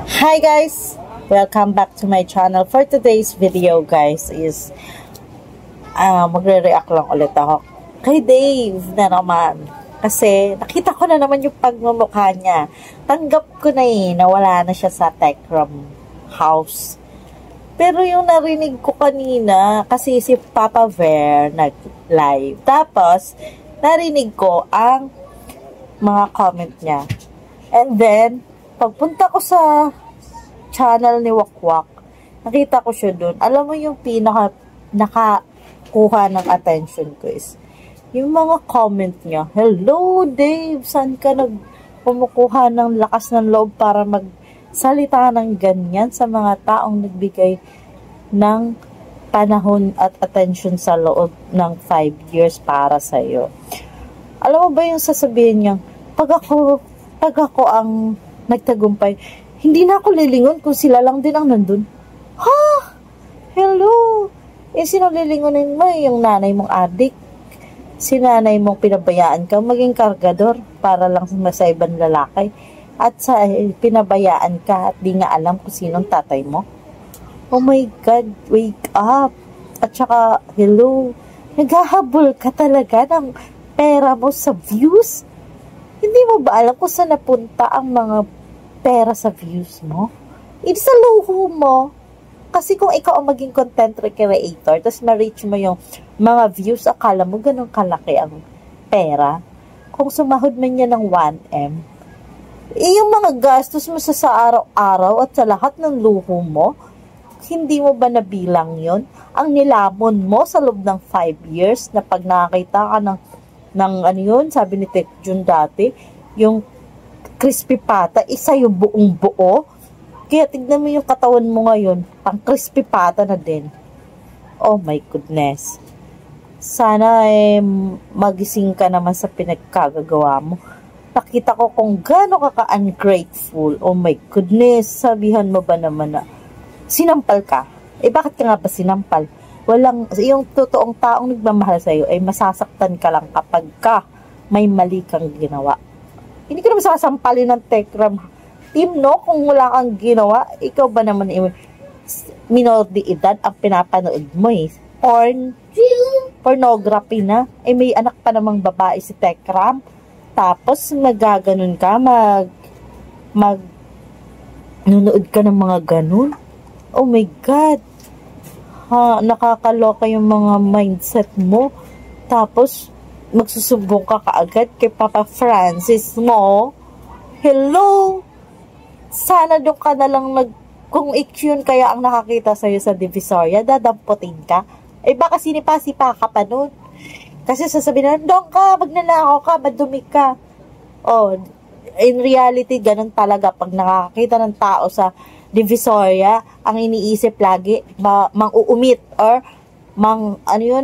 Hi guys! Welcome back to my channel. For today's video guys is magre-react lang ulit ako kay Dave na naman. Kasi nakita ko na naman yung pagmumukha niya. Tanggap ko na nawala na siya sa Techram house. Pero yung narinig ko kanina, kasi si Papa Ver nag-live. Tapos, narinig ko ang mga comment niya. And then, pagpunta ko sa channel ni Wakwak, nakita ko siya dun. Alam mo yung nakakuha ng attention ko is, yung mga comment niya, "Hello Dave, saan ka kumukuha ng lakas ng loob para magsalita ng ganyan sa mga taong nagbigay ng panahon at attention sa loob ng 5 years para sa'yo?" Alam mo ba yung sasabihin niya, pag ako ang nagtagumpay, hindi na ako lilingon kung sila lang din ang nandun. Ha? Hello? Sino lilingonin mo? Yung nanay mong adik? Si nanay mong pinabayaan ka maging kargador para lang sa ibang lalaki? At pinabayaan ka at di nga alam kung sinong tatay mo? Oh my God, wake up! At saka, hello? Naghahabol ka talaga ng pera mo sa views? Hindi mo ba alam kung saan napunta ang mga pera sa views mo? It's sa luho mo. Kasi kung ikaw ang maging content creator, tapos ma-reach mo yung mga views, akala mo ganun kalaki ang pera. Kung sumahod man yan ng 1M, yung mga gastos mo sa araw-araw at sa lahat ng luho mo, hindi mo ba nabilang yon? Ang nilamon mo sa loob ng 5 years na pag nakakita ka ng ano yun, sabi ni Tek Jun dati, yung crispy pata, isa yung buong buo. Kaya tignan mo yung katawan mo ngayon, pang crispy pata na din. Oh my goodness. Sana magising ka naman sa pinagkagagawa mo. Nakita ko kung gaano ka-ungrateful. Oh my goodness, sabihan mo ba naman na sinampal ka? Bakit ka nga ba sinampal? Yung totoong taong nagmamahal sa'yo ay masasaktan ka lang kapag may mali kang ginawa. Hindi ka naman sasampalin ng Techram team, no? Kung wala kang ginawa, ikaw ba naman minor de edad ang pinapanood mo pornography na. May anak pa namang babae si Techram. Tapos magaganon ka, nunood ka ng mga ganun. Oh my God. Nakakaloka yung mga mindset mo. Tapos, magsusubong ka kaagad kay Papa Francis mo. Hello? Sana doon ka na lang kung yun kaya ang nakakita sa'yo sa Divisoria, dadamputin ka. Baka sinipa-sipa ka pa nun. Kasi sasabihin na, doon ka, magnanakaw ka, madumi ka. Oh, in reality, ganun talaga. Pag nakakita ng tao sa Divisoria, ang iniisip lagi, mang-uumit or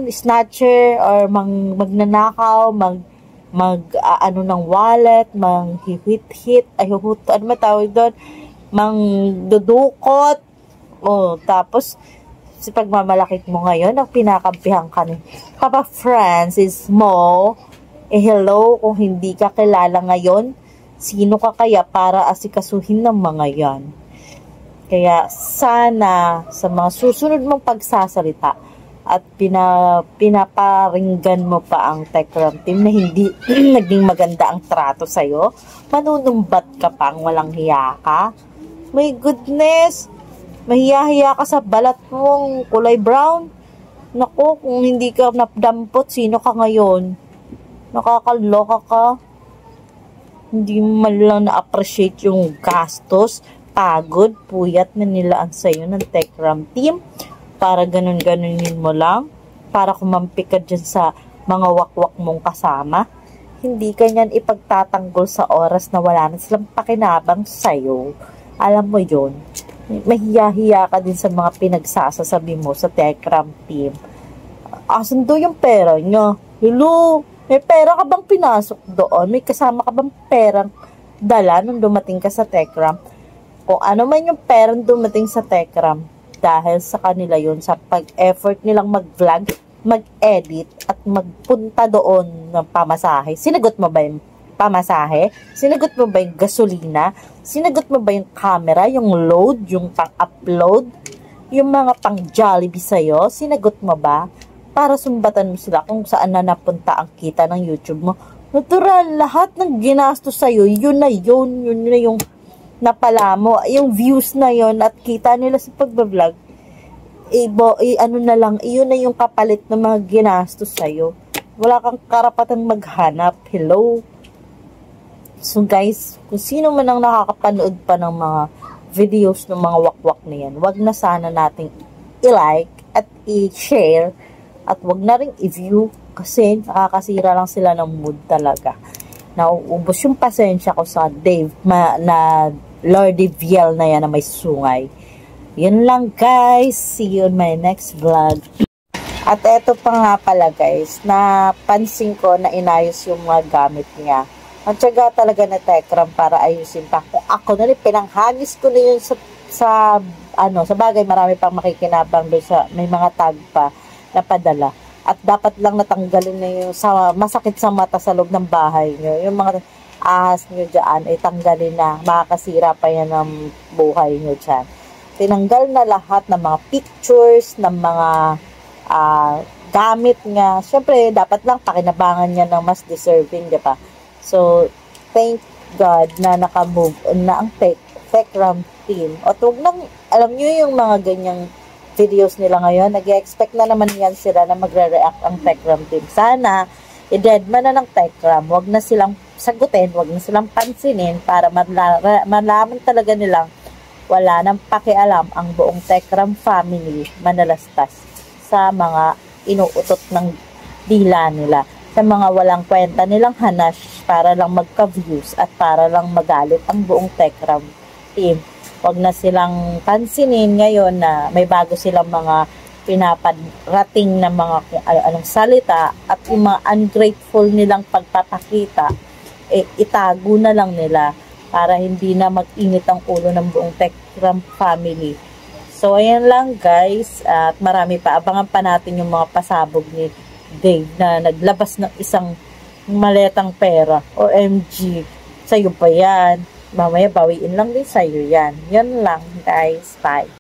snatcher or magnanakaw, ano ng wallet, hit, ano matawag doon, dudukot. Oh, tapos, si pagmamalakit mo ngayon, ang pinakampihan ka ni Papa Francis mo, hello, kung hindi ka kilala ngayon, sino ka kaya para asikasuhin ng mga yan? Kaya sana sa mga susunod mong pagsasalita at pinaparinggan mo pa ang Techram team na hindi naging maganda ang trato sa'yo, manunumbat ka pang walang hiya ka. My goodness, mahiya-hiya ka sa balat mong kulay brown. Naku, kung hindi ka napdampot, sino ka ngayon? Nakakaloka ka. Hindi man lang na-appreciate yung gastos, pagod, puyat na nilaan sa'yo ng Techram team para ganun-ganunin mo lang, para kumampi ka dyan sa mga wakwak mong kasama. Hindi ka niyan ipagtatanggol sa oras na wala na silang pakinabang sa'yo. Alam mo yun, mahiya-hiya ka din sa mga pinagsasasabi mo sa Techram team. Asan doon yung pera niya? Hello, may pera ka bang pinasok doon? May kasama ka bang perang dala nung dumating ka sa Techram? Kung ano man yung parent dumating sa Techram, dahil sa kanila yun, sa pag-effort nilang mag-vlog, mag-edit, at magpunta doon ng pamasahe. Sinagot mo ba yung pamasahe? Sinagot mo ba yung gasolina? Sinagot mo ba yung camera, yung load, yung pang-upload? Yung mga pang-Jollibee sa'yo? Sinagot mo ba? Para sumbatan mo sila kung saan na napunta ang kita ng YouTube mo. Natural, lahat ng ginastos sa'yo, yun na yung napala mo. Yung views na yun at kita nila sa pagbablog, ano na lang, yun na yung kapalit ng mga ginastos sa'yo. Wala kang karapatang maghanap. Hello? So guys, kung sino man ang nakakapanood pa ng mga videos ng mga wakwak na yan, wag na sana nating i-like at i-share at wag na rin i-view kasi nakakasira lang sila ng mood talaga. Nauubos yung pasensya ko sa Dave na Lordy Viel na yan na may sungay. Yun lang guys. See you in my next vlog. At eto pa nga pala guys, napansin ko na inayos yung mga gamit niya. Ang tiyaga talaga na Tekram para ayusin pa. Kung ako na rin, pinanghagis ko na yun sa bagay, marami pang makikinabang doon sa, may mga tag pa na padala. At dapat lang natanggalin na yung masakit sa mata sa loob ng bahay nyo. Yung mga ahas nyo dyan, ay tanggalin na. Makakasira pa yan ng buhay nyo dyan. Tinanggal na lahat ng mga pictures, ng mga gamit nga. Siyempre, dapat lang pakinabangan niya ng mas deserving, di ba? So, thank God na nakamove na ang Tekram team. At huwag nang, alam nyo yung mga ganyang videos nila ngayon, nag-expect na naman yan sila na magre-react ang Tekram team. Sana, i-deadman na ng Tekram. Huwag na silang sagutin, huwag na silang pansinin para malaman talaga nilang wala nang pakialam ang buong Tekram family manalastas sa mga inuutot ng dila nila, sa mga walang kwenta nilang hanash para lang magka-views at para lang magalit ang buong Tekram team. Huwag na silang pansinin ngayon na may bago silang mga pinaparating na mga kung anong salita at yung mga ungrateful nilang pagpapakita, itago na lang nila para hindi na mag-init ang ulo ng buong Tekram family. So, ayan lang guys. At marami pa. Abangan pa natin yung mga pasabog ni Dave na naglabas ng isang maletang pera. OMG. Sa'yo pa yan. Mamaya bawiin lang din sa'yo yan. Yan lang guys. Bye.